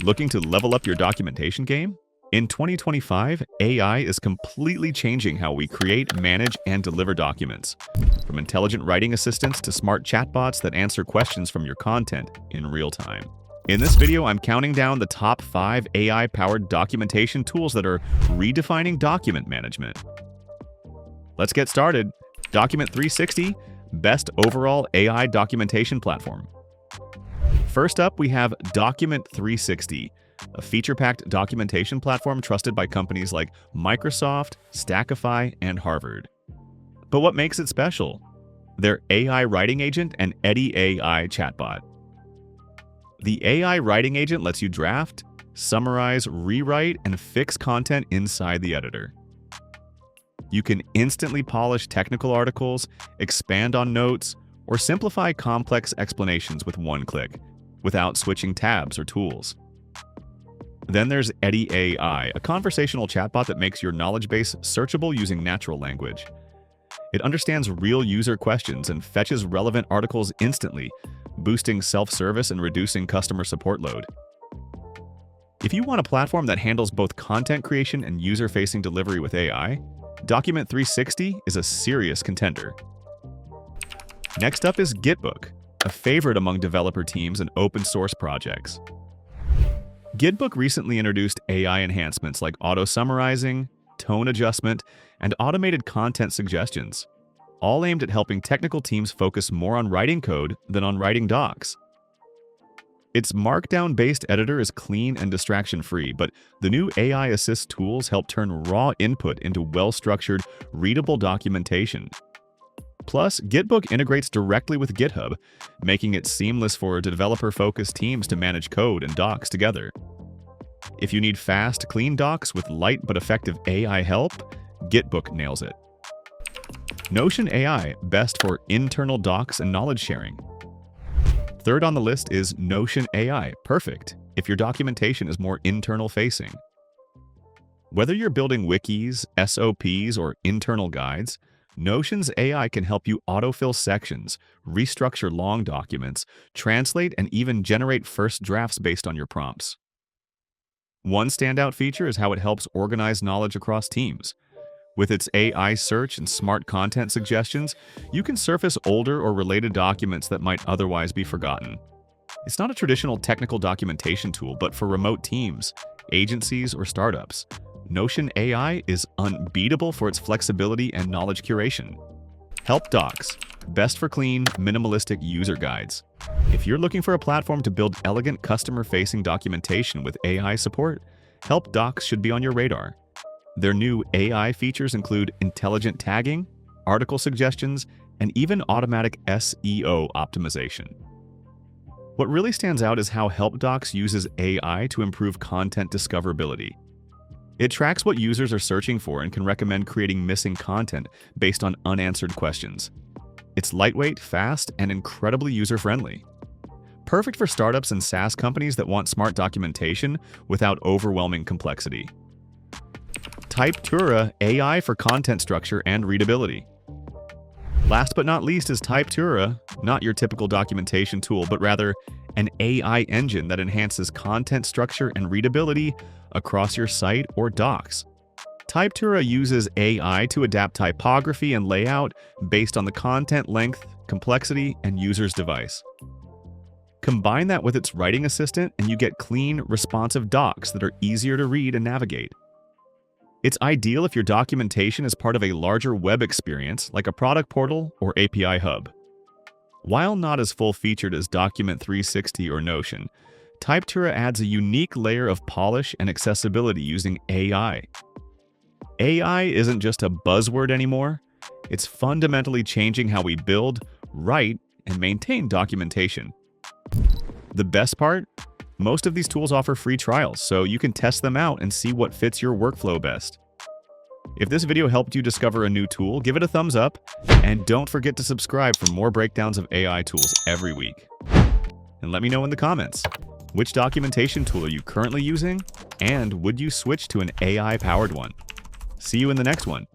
Looking to level up your documentation game? In 2025, AI is completely changing how we create, manage, and deliver documents. From intelligent writing assistants to smart chatbots that answer questions from your content in real time. In this video, I'm counting down the top 5 AI-powered documentation tools that are redefining document management. Let's get started. Document 360, best overall AI documentation platform. First up, we have Document 360, a feature-packed documentation platform trusted by companies like Microsoft, Stackify, and Harvard. But what makes it special? Their AI writing agent and Eddy AI chatbot. The AI writing agent lets you draft, summarize, rewrite, and fix content inside the editor. You can instantly polish technical articles, expand on notes, or simplify complex explanations with one click, without switching tabs or tools. Then there's Eddy AI, a conversational chatbot that makes your knowledge base searchable using natural language. It understands real user questions and fetches relevant articles instantly, boosting self-service and reducing customer support load. If you want a platform that handles both content creation and user-facing delivery with AI, Document 360 is a serious contender. Next up is Gitbook, a favorite among developer teams and open-source projects. Gitbook recently introduced AI enhancements like auto-summarizing, tone adjustment, and automated content suggestions, all aimed at helping technical teams focus more on writing code than on writing docs. Its Markdown-based editor is clean and distraction-free, but the new AI Assist tools help turn raw input into well-structured, readable documentation. Plus, Gitbook integrates directly with GitHub, making it seamless for developer-focused teams to manage code and docs together. If you need fast, clean docs with light but effective AI help, Gitbook nails it. Notion AI, best for internal docs and knowledge sharing. Third on the list is Notion AI, perfect if your documentation is more internal-facing. Whether you're building wikis, SOPs, or internal guides, Notion's AI can help you autofill sections, restructure long documents, translate, and even generate first drafts based on your prompts. One standout feature is how it helps organize knowledge across teams. With its AI search and smart content suggestions, you can surface older or related documents that might otherwise be forgotten. It's not a traditional technical documentation tool, but for remote teams, agencies, or startups, Notion AI is unbeatable for its flexibility and knowledge curation. Help Docs, best for clean, minimalistic user guides. If you're looking for a platform to build elegant customer-facing documentation with AI support, Help Docs should be on your radar. Their new AI features include intelligent tagging, article suggestions, and even automatic SEO optimization. What really stands out is how Help Docs uses AI to improve content discoverability. It tracks what users are searching for and can recommend creating missing content based on unanswered questions. It's lightweight, fast, and incredibly user-friendly. Perfect for startups and SaaS companies that want smart documentation without overwhelming complexity. Typetura AI for content structure and readability. Last but not least is Typetura, not your typical documentation tool, but rather an AI engine that enhances content structure and readability across your site or docs. Typetura uses AI to adapt typography and layout based on the content length, complexity, and user's device. Combine that with its writing assistant and you get clean, responsive docs that are easier to read and navigate. It's ideal if your documentation is part of a larger web experience like a product portal or API hub. While not as full-featured as Document 360 or Notion, Typetura adds a unique layer of polish and accessibility using AI. AI isn't just a buzzword anymore, it's fundamentally changing how we build, write, and maintain documentation. The best part? Most of these tools offer free trials, so you can test them out and see what fits your workflow best. If this video helped you discover a new tool, give it a thumbs up, and don't forget to subscribe for more breakdowns of AI tools every week. And let me know in the comments, which documentation tool are you currently using, and would you switch to an AI-powered one? See you in the next one.